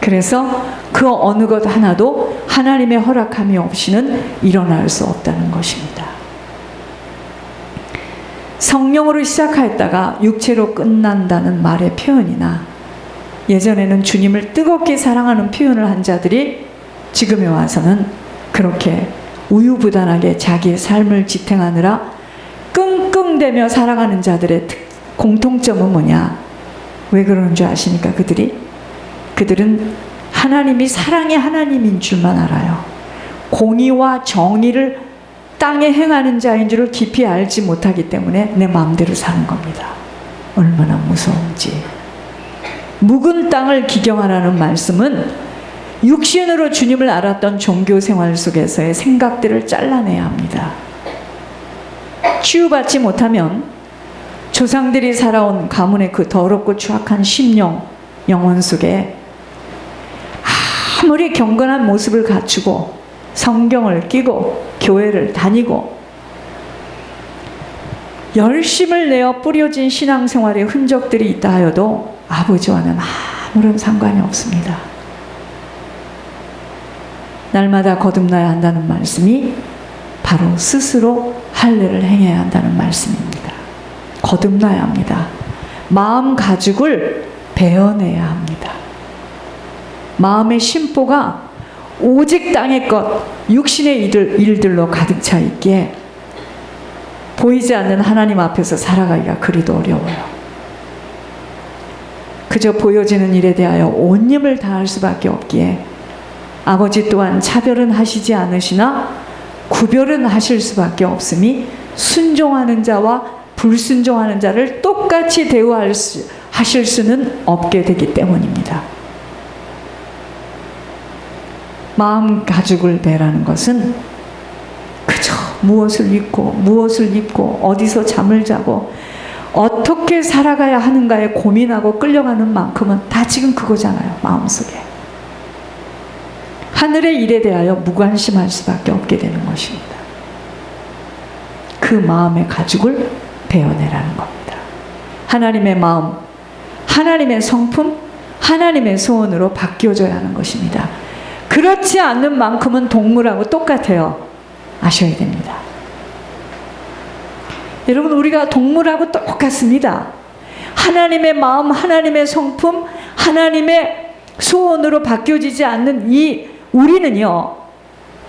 그래서 그 어느 것 하나도 하나님의 허락함이 없이는 일어날 수 없다는 것입니다. 성령으로 시작하였다가 육체로 끝난다는 말의 표현이나 예전에는 주님을 뜨겁게 사랑하는 표현을 한 자들이 지금에 와서는 그렇게 우유부단하게 자기의 삶을 지탱하느라 끙끙대며 살아가는 자들의 공통점은 뭐냐? 왜 그러는 줄 아십니까? 그들은 하나님이 사랑의 하나님인 줄만 알아요. 공의와 정의를 땅에 행하는 자인 줄을 깊이 알지 못하기 때문에 내 마음대로 사는 겁니다. 얼마나 무서운지. 묵은 땅을 기경하라는 말씀은 육신으로 주님을 알았던 종교 생활 속에서의 생각들을 잘라내야 합니다. 치유받지 못하면 조상들이 살아온 가문의 그 더럽고 추악한 심령, 영혼 속에 아무리 경건한 모습을 갖추고 성경을 끼고 교회를 다니고 열심을 내어 뿌려진 신앙생활의 흔적들이 있다 하여도 아버지와는 아무런 상관이 없습니다. 날마다 거듭나야 한다는 말씀이 바로 스스로 할례를 행해야 한다는 말씀입니다. 거듭나야 합니다. 마음 가죽을 베어내야 합니다. 마음의 심보가 오직 땅의 것, 육신의 일들로 가득 차 있기에 보이지 않는 하나님 앞에서 살아가기가 그리도 어려워요. 그저 보여지는 일에 대하여 온 힘을 다할 수밖에 없기에 아버지 또한 차별은 하시지 않으시나 구별은 하실 수밖에 없음이 순종하는 자와 불순종하는 자를 똑같이 하실 수는 없게 되기 때문입니다. 마음 가죽을 베라는 것은 그저 무엇을 입고 어디서 잠을 자고 어떻게 살아가야 하는가에 고민하고 끌려가는 만큼은 다 지금 그거잖아요. 마음속에. 하늘의 일에 대하여 무관심할 수밖에 없게 되는 것입니다. 그 마음의 가죽을 베어내라는 겁니다. 하나님의 마음, 하나님의 성품, 하나님의 소원으로 바뀌어져야 하는 것입니다. 그렇지 않는 만큼은 동물하고 똑같아요. 아셔야 됩니다. 여러분, 우리가 동물하고 똑같습니다. 하나님의 마음, 하나님의 성품, 하나님의 소원으로 바뀌어지지 않는 이 우리는요,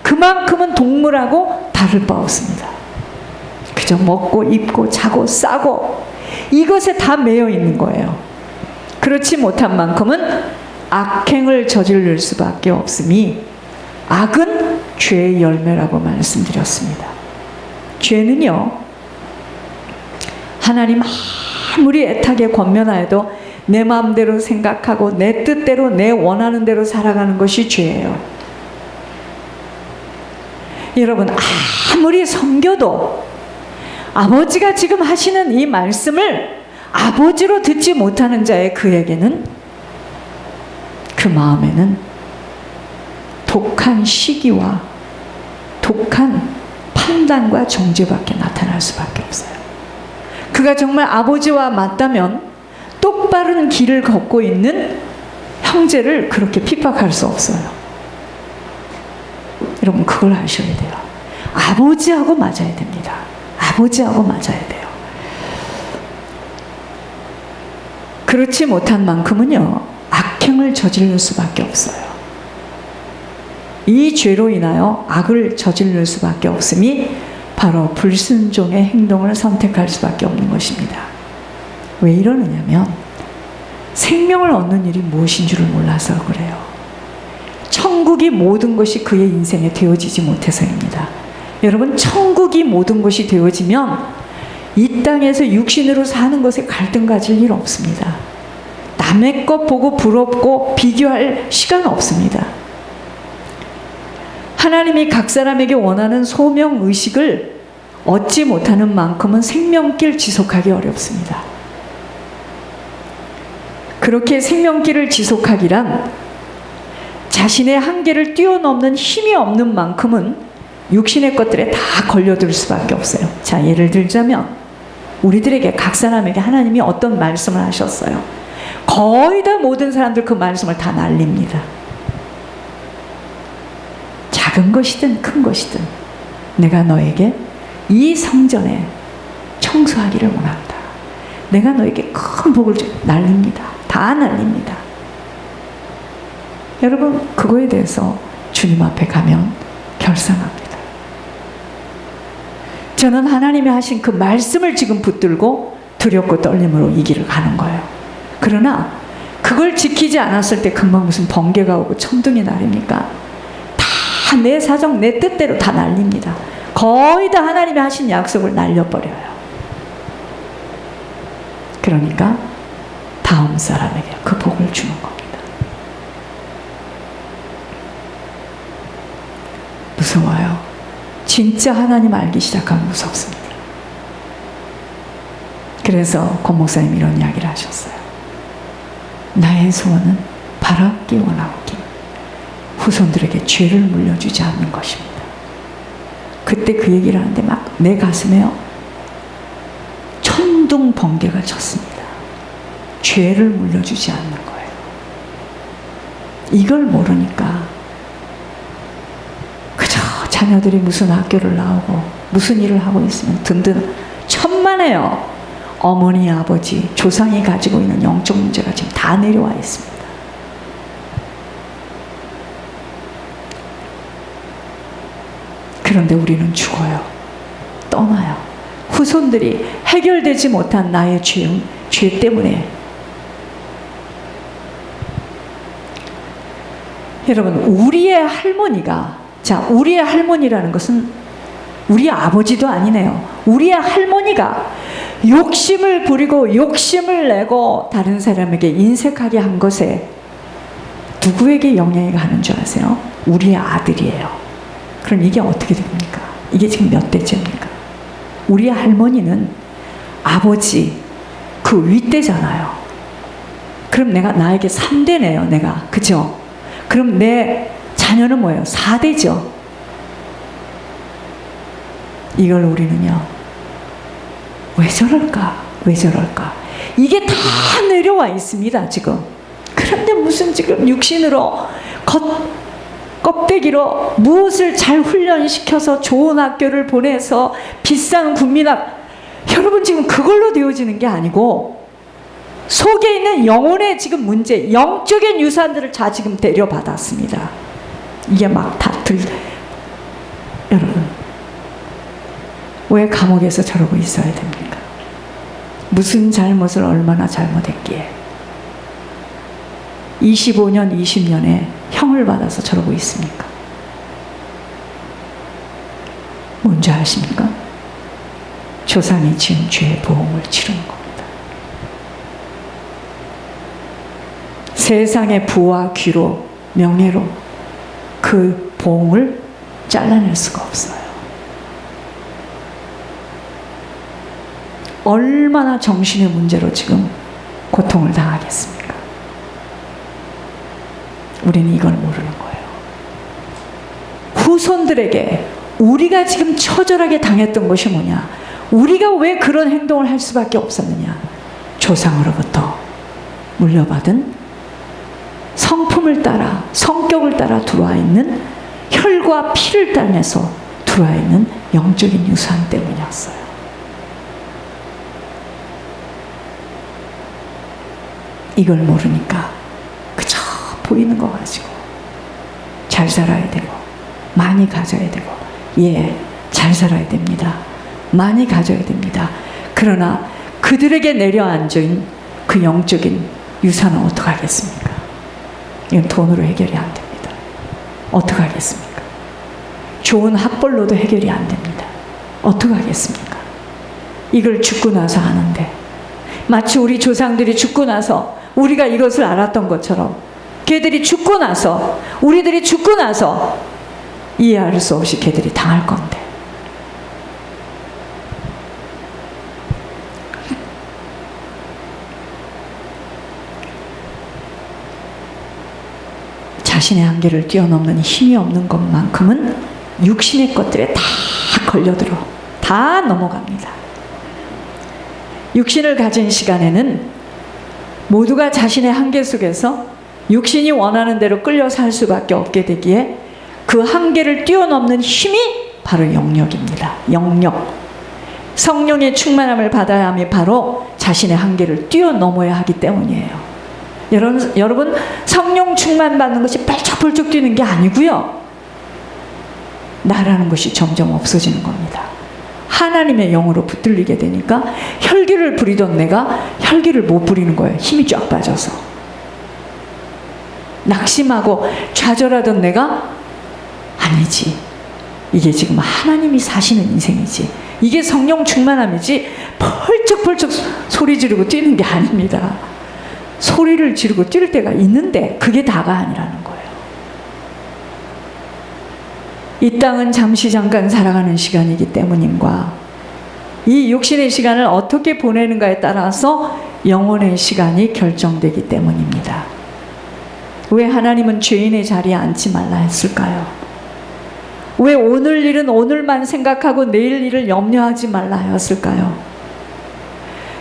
그만큼은 동물하고 다를 바 없습니다. 그저 먹고 입고 자고 싸고 이것에 다 매여 있는 거예요. 그렇지 못한 만큼은 악행을 저지를 수밖에 없음이 악은 죄의 열매라고 말씀드렸습니다. 죄는요, 하나님 아무리 애타게 권면하여도 내 마음대로 생각하고 내 뜻대로 내 원하는 대로 살아가는 것이 죄예요. 여러분, 아무리 섬겨도 아버지가 지금 하시는 이 말씀을 아버지로 듣지 못하는 자의 그에게는, 그 마음에는 독한 시기와 독한 판단과 정죄밖에 나타날 수밖에 없어요. 그가 정말 아버지와 맞다면 똑바른 길을 걷고 있는 형제를 그렇게 핍박할 수 없어요. 여러분, 그걸 아셔야 돼요. 아버지하고 맞아야 됩니다. 아버지하고 맞아야 돼요. 그렇지 못한 만큼은요, 악행을 저지를 수밖에 없어요. 이 죄로 인하여 악을 저지를 수밖에 없음이 바로 불순종의 행동을 선택할 수밖에 없는 것입니다. 왜 이러느냐면 생명을 얻는 일이 무엇인 줄을 몰라서 그래요. 천국이 모든 것이 그의 인생에 되어지지 못해서입니다. 여러분, 천국이 모든 것이 되어지면 이 땅에서 육신으로 사는 것에 갈등 가질 일 없습니다. 남의 것 보고 부럽고 비교할 시간 없습니다. 하나님이 각 사람에게 원하는 소명 의식을 얻지 못하는 만큼은 생명길 지속하기 어렵습니다. 그렇게 생명길을 지속하기란 자신의 한계를 뛰어넘는 힘이 없는 만큼은 육신의 것들에 다 걸려들 수밖에 없어요. 자, 예를 들자면 우리들에게 각 사람에게 하나님이 어떤 말씀을 하셨어요. 거의 다 모든 사람들 그 말씀을 다 날립니다. 작은 것이든 큰 것이든 내가 너에게 이 성전에 청소하기를 원한다. 내가 너에게 큰 복을 날립니다. 다 날립니다. 여러분, 그거에 대해서 주님 앞에 가면 결산합니다. 저는 하나님이 하신 그 말씀을 지금 붙들고 두렵고 떨림으로 이 길을 가는 거예요. 그러나 그걸 지키지 않았을 때 금방 무슨 번개가 오고 천둥이 날입니까? 다 내 사정, 내 뜻대로 다 날립니다. 거의 다 하나님이 하신 약속을 날려버려요. 그러니까 다음 사람에게 그 복을 주는 겁니다. 무서워요. 진짜 하나님 알기 시작하면 무섭습니다. 그래서 권 목사님 이런 이야기를 하셨어요. 나의 소원은 바라기 원하오기 후손들에게 죄를 물려주지 않는 것입니다. 그때 그 얘기를 하는데 막 내 가슴에요 천둥 번개가 쳤습니다. 죄를 물려주지 않는 거예요. 이걸 모르니까 그저 자녀들이 무슨 학교를 나오고 무슨 일을 하고 있으면 든든 천만에요. 어머니, 아버지, 조상이 가지고 있는 영적 문제가 지금 다 내려와 있습니다. 그런데 우리는 죽어요. 떠나요. 후손들이 해결되지 못한 나의 죄 때문에. 여러분, 우리의 할머니가, 자, 우리의 할머니라는 것은 우리 아버지도 아니네요. 우리의 할머니가 욕심을 부리고 욕심을 내고 다른 사람에게 인색하게 한 것에 누구에게 영향이 가는 줄 아세요? 우리의 아들이에요. 그럼 이게 어떻게 됩니까? 이게 지금 몇 대째입니까? 우리 할머니는 아버지 그 윗대잖아요. 그럼 나에게 3대네요. 내가. 그죠? 그럼 내 자녀는 뭐예요? 4대죠. 이걸 우리는요, 왜 저럴까? 왜 저럴까? 이게 다 내려와 있습니다, 지금. 그런데 무슨 지금 육신으로 껍데기로 무엇을 잘 훈련시켜서 좋은 학교를 보내서 비싼 국민학, 여러분 지금 그걸로 되어지는 게 아니고 속에 있는 영혼의 지금 문제, 영적인 유산들을 다 지금 데려받았습니다. 이게 막 다 여러분, 왜 감옥에서 저러고 있어야 됩니까? 무슨 잘못을 얼마나 잘못했기에 25년, 20년에 형을 받아서 저러고 있습니까? 뭔지 아십니까? 조상이 지은 죄의 보응을 치르는 겁니다. 세상의 부와 귀로, 명예로 그 보응을 잘라낼 수가 없어요. 얼마나 정신의 문제로 지금 고통을 당하겠습니까? 우리는 이걸 모르는 거예요. 후손들에게 우리가 지금 처절하게 당했던 것이 뭐냐? 우리가 왜 그런 행동을 할 수밖에 없었느냐? 조상으로부터 물려받은 성품을 따라, 성격을 따라 들어와 있는, 혈과 피를 따라서 들어와 있는 영적인 유산 때문이었어요. 이걸 모르니까 그저 보이는 거 가지고 잘 살아야 되고 많이 가져야 되고, 예, 잘 살아야 됩니다. 많이 가져야 됩니다. 그러나 그들에게 내려앉은 그 영적인 유산은 어떡하겠습니까? 이건 돈으로 해결이 안 됩니다. 어떡하겠습니까? 좋은 학벌로도 해결이 안 됩니다. 어떡하겠습니까? 이걸 죽고 나서 아는데, 마치 우리 조상들이 죽고 나서 우리가 이것을 알았던 것처럼 걔들이 죽고 나서, 우리들이 죽고 나서 이해할 수 없이 걔들이 당할 건데. 자신의 한계를 뛰어넘는 힘이 없는 것만큼은 육신의 것들에 다 걸려들어, 다 넘어갑니다. 육신을 가진 시간에는 모두가 자신의 한계 속에서 육신이 원하는 대로 끌려 살 수밖에 없게 되기에 그 한계를 뛰어넘는 힘이 바로 영력입니다. 영력. 성령의 충만함을 받아야 함이 바로 자신의 한계를 뛰어넘어야 하기 때문이에요. 여러분 성령 충만 받는 것이 발짝발짝 뛰는 게 아니고요. 나라는 것이 점점 없어지는 겁니다. 하나님의 영으로 붙들리게 되니까 혈기를 부리던 내가 혈기를 못 부리는 거예요. 힘이 쫙 빠져서. 낙심하고 좌절하던 내가 아니지. 이게 지금 하나님이 사시는 인생이지. 이게 성령 충만함이지 펄쩍펄쩍 소리 지르고 뛰는 게 아닙니다. 소리를 지르고 뛸 때가 있는데 그게 다가 아니라는 거예요. 이 땅은 잠시 잠깐 살아가는 시간이기 때문임과 이 육신의 시간을 어떻게 보내는가에 따라서 영혼의 시간이 결정되기 때문입니다. 왜 하나님은 죄인의 자리에 앉지 말라 했을까요? 왜 오늘 일은 오늘만 생각하고 내일 일을 염려하지 말라 하였을까요?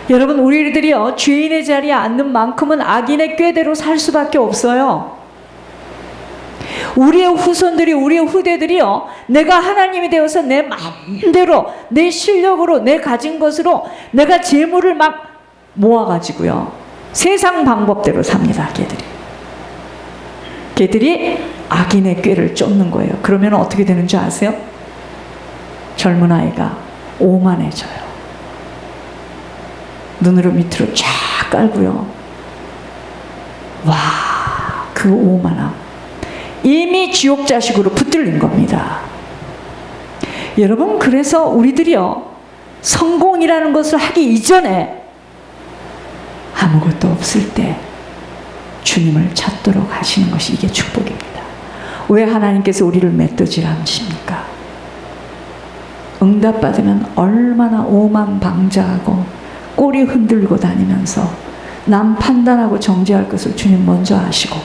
여러분, 우리들이요 죄인의 자리에 앉는 만큼은 악인의 꾀대로 살 수밖에 없어요. 우리의 후손들이, 우리의 후대들이요 내가 하나님이 되어서 내 마음대로, 내 실력으로, 내 가진 것으로 내가 재물을 막 모아가지고요 세상 방법대로 삽니다. 걔들이 악인의 꾀를 쫓는 거예요. 그러면 어떻게 되는 줄 아세요? 젊은 아이가 오만해져요. 눈으로 밑으로 쫙 깔고요. 와, 그 오만함. 이미 지옥 자식으로 붙들린 겁니다. 여러분, 그래서 우리들이요 성공이라는 것을 하기 이전에 아무것도 없을 때 주님을 찾도록 하시는 것이 이게 축복입니다. 왜 하나님께서 우리를 맷돌질 않으십니까? 응답받으면 얼마나 오만방자하고 꼬리 흔들고 다니면서 남 판단하고 정죄할 것을 주님 먼저 아시고.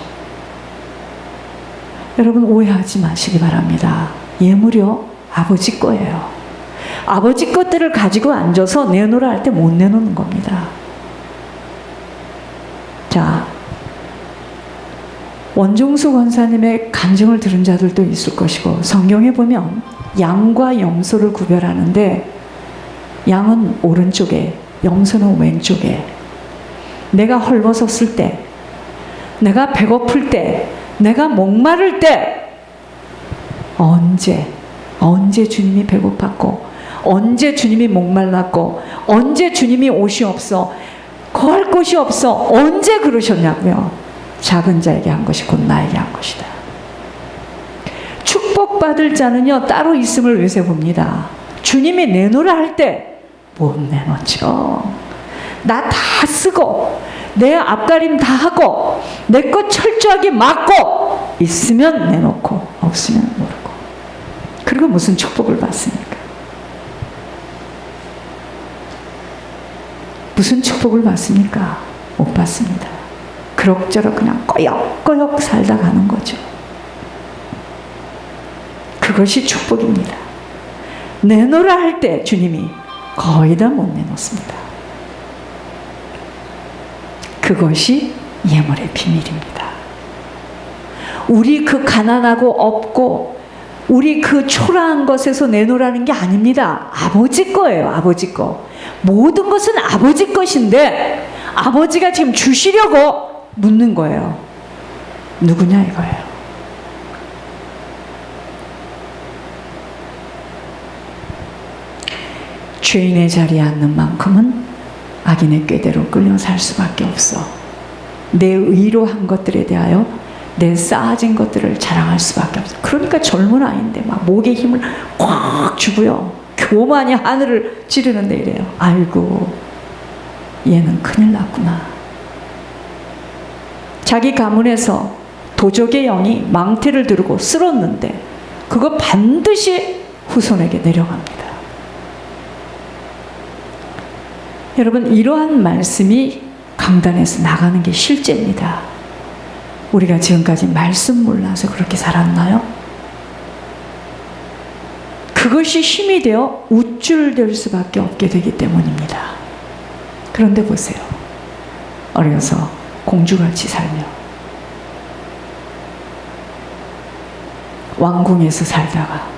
여러분, 오해하지 마시기 바랍니다. 예물이요 아버지 거예요. 아버지 것들을 가지고 앉아서 내놓으라 할 때 못 내놓는 겁니다. 자, 원종수 권사님의 간증을 들은 자들도 있을 것이고, 성경에 보면 양과 염소를 구별하는데 양은 오른쪽에, 염소는 왼쪽에. 내가 헐벗었을 때, 내가 배고플 때, 내가 목마를 때, 언제 주님이 배고팠고, 언제 주님이 목말랐고, 언제 주님이 옷이 없어, 거할 곳이 없어, 언제 그러셨냐고요. 작은 자에게 한 것이 곧 나에게 한 것이다. 축복받을 자는요 따로 있음을 외세봅니다. 주님이 내놓으라 할 때 못 내놓죠. 나 다 쓰고 내 앞가림 다 하고 내 것 철저하게 막고 있으면 내놓고 없으면 모르고. 그리고 무슨 축복을 받습니까? 무슨 축복을 받습니까? 못 받습니다. 그럭저럭 그냥 꺼역꺼역 살다 가는 거죠. 그것이 축복입니다. 내놓으라 할 때 주님이 거의 다 못 내놓습니다. 그것이 예물의 비밀입니다. 우리 그 가난하고 없고 우리 그 초라한 것에서 내놓으라는 게 아닙니다. 아버지 거예요. 아버지 거. 모든 것은 아버지 것인데 아버지가 지금 주시려고 묻는 거예요. 누구냐 이거예요. 죄인의 자리에 앉는 만큼은 악인의 꾀대로 끌려 살 수밖에 없어. 내 의로 한 것들에 대하여 내 쌓아진 것들을 자랑할 수밖에 없어. 그러니까 젊은 아이인데 막 목에 힘을 꽉 주고요 교만이 하늘을 찌르는데 이래요. 아이고, 얘는 큰일 났구나. 자기 가문에서 도적의 영이 망태를 들고 쓸었는데 그거 반드시 후손에게 내려갑니다. 여러분, 이러한 말씀이 강단에서 나가는 게 실제입니다. 우리가 지금까지 말씀 몰라서 그렇게 살았나요? 그것이 힘이 되어 우쭐될 수밖에 없게 되기 때문입니다. 그런데 보세요. 어려서 공주같이 살며 왕궁에서 살다가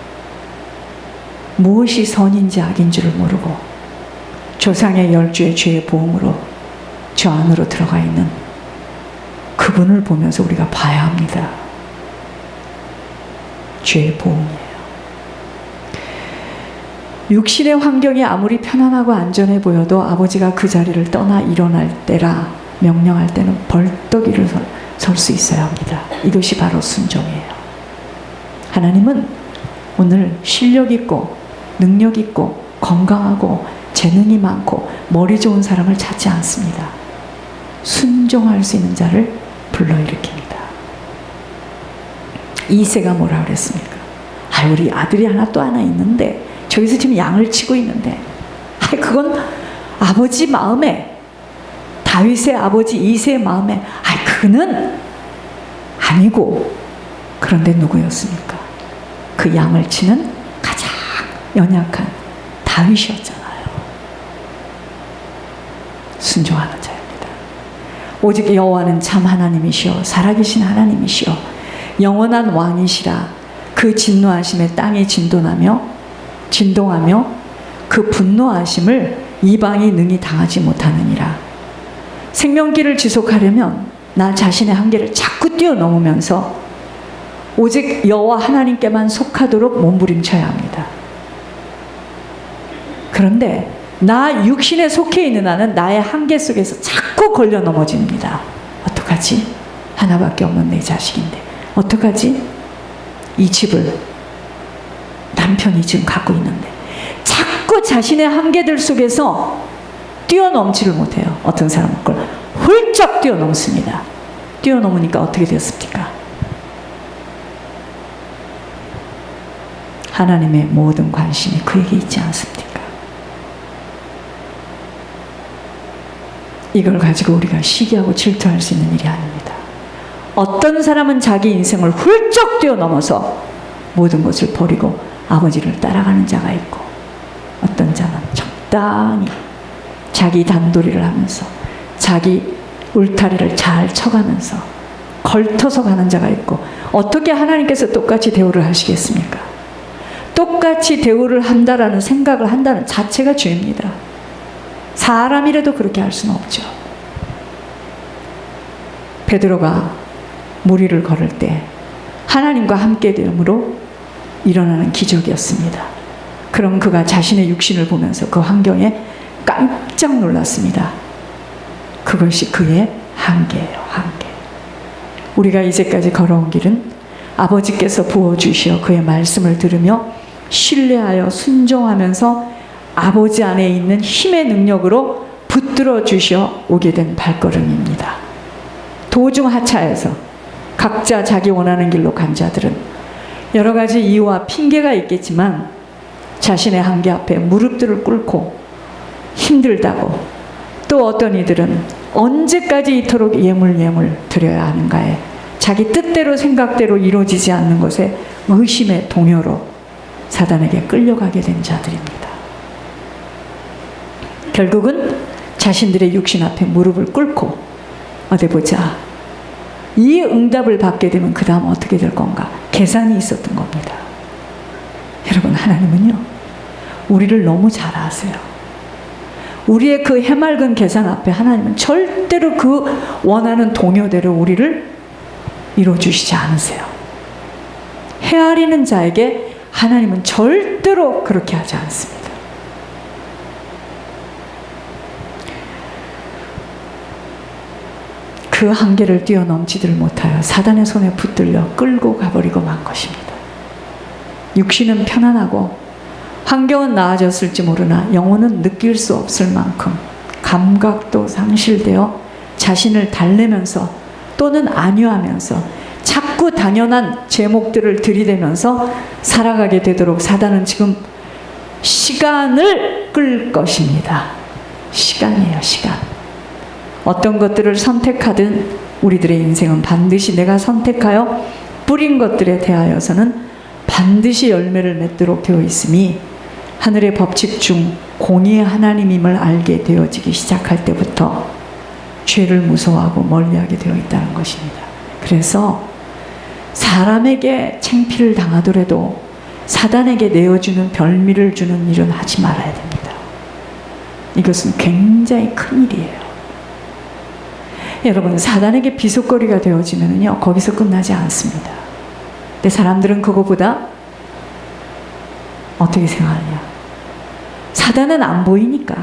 무엇이 선인지 악인 줄을 모르고 조상의 10주의 죄의 보응으로 저 안으로 들어가 있는 그분을 보면서 우리가 봐야 합니다. 죄의 보응이에요. 육신의 환경이 아무리 편안하고 안전해 보여도 아버지가 그 자리를 떠나 일어날 때라 명령할 때는 벌떡 일어설 수 있어야 합니다. 이것이 바로 순종이에요. 하나님은 오늘 실력 있고 능력 있고 건강하고 재능이 많고 머리 좋은 사람을 찾지 않습니다. 순종할 수 있는 자를 불러일으킵니다. 이새가 뭐라 그랬습니까? 우리 아들이 하나 또 하나 있는데 저기서 지금 양을 치고 있는데 그건 아버지 마음에, 다윗의 아버지 이새의 마음에 그는 아니고, 그런데 누구였습니까? 그 양을 치는 가장 연약한 다윗이었잖아요. 순종하는 자입니다. 오직 여호와는 참 하나님이시여 살아계신 하나님이시여 영원한 왕이시라. 그 진노하심에 땅이 진동하며 그 분노하심을 이방이 능히 당하지 못하느니라. 생명길을 지속하려면 나 자신의 한계를 자꾸 뛰어넘으면서 오직 여호와 하나님께만 속하도록 몸부림쳐야 합니다. 그런데 나 육신에 속해 있는 나는 나의 한계 속에서 자꾸 걸려 넘어집니다. 어떡하지? 하나밖에 없는 내 자식인데 어떡하지? 이 집을 남편이 지금 갖고 있는데 자꾸 자신의 한계들 속에서 뛰어넘지를 못해요. 어떤 사람은 그걸 훌쩍 뛰어넘습니다. 뛰어넘으니까 어떻게 됐습니까? 하나님의 모든 관심이 그에게 있지 않습니까? 이걸 가지고 우리가 시기하고 질투할 수 있는 일이 아닙니다. 어떤 사람은 자기 인생을 훌쩍 뛰어넘어서 모든 것을 버리고 아버지를 따라가는 자가 있고, 어떤 자는 적당히 자기 단도리를 하면서 자기 울타리를 잘 쳐가면서 걸터서 가는 자가 있고, 어떻게 하나님께서 똑같이 대우를 하시겠습니까? 똑같이 대우를 한다라는 생각을 한다는 자체가 죄입니다. 사람이라도 그렇게 할 수는 없죠. 베드로가 물 위를 걸을 때 하나님과 함께 되므로 일어나는 기적이었습니다. 그럼 그가 자신의 육신을 보면서 그 환경에 깜짝 놀랐습니다. 그것이 그의 한계예요. 한계. 우리가 이제까지 걸어온 길은 아버지께서 부어주시어 그의 말씀을 들으며 신뢰하여 순종하면서 아버지 안에 있는 힘의 능력으로 붙들어 주시어 오게 된 발걸음입니다. 도중 하차해서 각자 자기 원하는 길로 간 자들은 여러 가지 이유와 핑계가 있겠지만 자신의 한계 앞에 무릎들을 꿇고 힘들다고, 또 어떤 이들은 언제까지 이토록 예물 드려야 하는가에 자기 뜻대로 생각대로 이루어지지 않는 것에 의심의 동요로 사단에게 끌려가게 된 자들입니다. 결국은 자신들의 육신 앞에 무릎을 꿇고 어디 보자, 이 응답을 받게 되면 그 다음 어떻게 될 건가 계산이 있었던 겁니다. 여러분, 하나님은요 우리를 너무 잘 아세요. 우리의 그 해맑은 계산 앞에 하나님은 절대로 그 원하는 동요대로 우리를 이루어주시지 않으세요. 헤아리는 자에게 하나님은 절대로 그렇게 하지 않습니다. 그 한계를 뛰어넘지들 못하여 사단의 손에 붙들려 끌고 가버리고 만 것입니다. 육신은 편안하고 환경은 나아졌을지 모르나 영혼은 느낄 수 없을 만큼 감각도 상실되어 자신을 달래면서 또는 안위하면서 자꾸 당연한 제목들을 들이대면서 살아가게 되도록 사단은 지금 시간을 끌 것입니다. 시간이에요, 시간. 어떤 것들을 선택하든 우리들의 인생은 반드시 내가 선택하여 뿌린 것들에 대하여서는 반드시 열매를 맺도록 되어 있으니 하늘의 법칙 중 공의의 하나님임을 알게 되어지기 시작할 때부터 죄를 무서워하고 멀리하게 되어 있다는 것입니다. 그래서 사람에게 창피를 당하더라도 사단에게 내어주는 별미를 주는 일은 하지 말아야 됩니다. 이것은 굉장히 큰 일이에요. 여러분, 사단에게 비속거리가 되어지면요, 거기서 끝나지 않습니다. 근데 사람들은 그거보다 어떻게 생각하느냐? 사단은 안 보이니까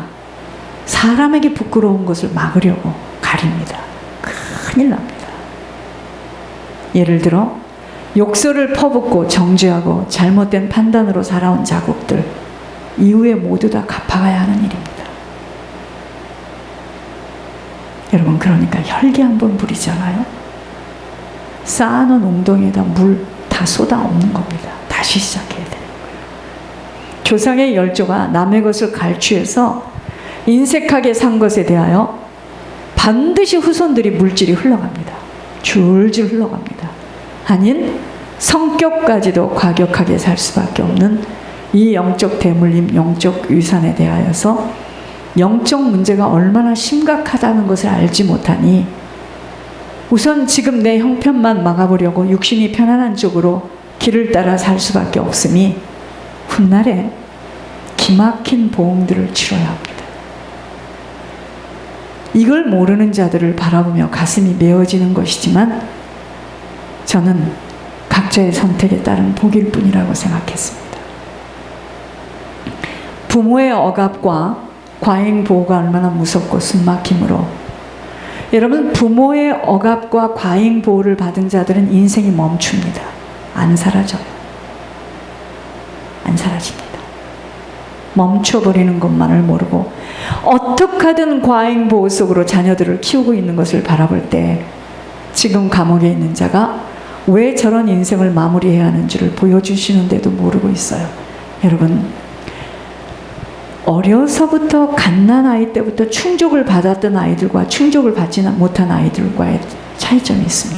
사람에게 부끄러운 것을 막으려고 가립니다. 큰일 납니다. 예를 들어 욕설을 퍼붓고 정죄하고 잘못된 판단으로 살아온 자국들, 이후에 모두 다 갚아가야 하는 일입니다. 여러분, 그러니까 혈기 한번 부리잖아요. 쌓아놓은 웅덩이에다 물 다 쏟아 엎는 겁니다. 다시 시작해야 되는 거예요. 조상의 열조가 남의 것을 갈취해서 인색하게 산 것에 대하여 반드시 후손들이 물질이 흘러갑니다. 줄줄 흘러갑니다. 아닌 성격까지도 과격하게 살 수밖에 없는 이 영적 대물림, 영적 유산에 대하여서 영적 문제가 얼마나 심각하다는 것을 알지 못하니 우선 지금 내 형편만 막아보려고 육신이 편안한 쪽으로 길을 따라 살 수밖에 없으니 훗날에 기막힌 보응들을 치러야 합니다. 이걸 모르는 자들을 바라보며 가슴이 메어지는 것이지만 저는 각자의 선택에 따른 복일 뿐이라고 생각했습니다. 부모의 억압과 과잉보호가 얼마나 무섭고 숨막힘으로, 여러분, 부모의 억압과 과잉보호를 받은 자들은 인생이 멈춥니다. 안 사라져요. 안 사라집니다. 멈춰버리는 것만을 모르고 어떻게 하든 과잉보호 속으로 자녀들을 키우고 있는 것을 바라볼 때 지금 감옥에 있는 자가 왜 저런 인생을 마무리해야 하는지를 보여주시는데도 모르고 있어요. 여러분, 어려서부터 갓난아이 때부터 충족을 받았던 아이들과 충족을 받지 못한 아이들과의 차이점이 있습니다.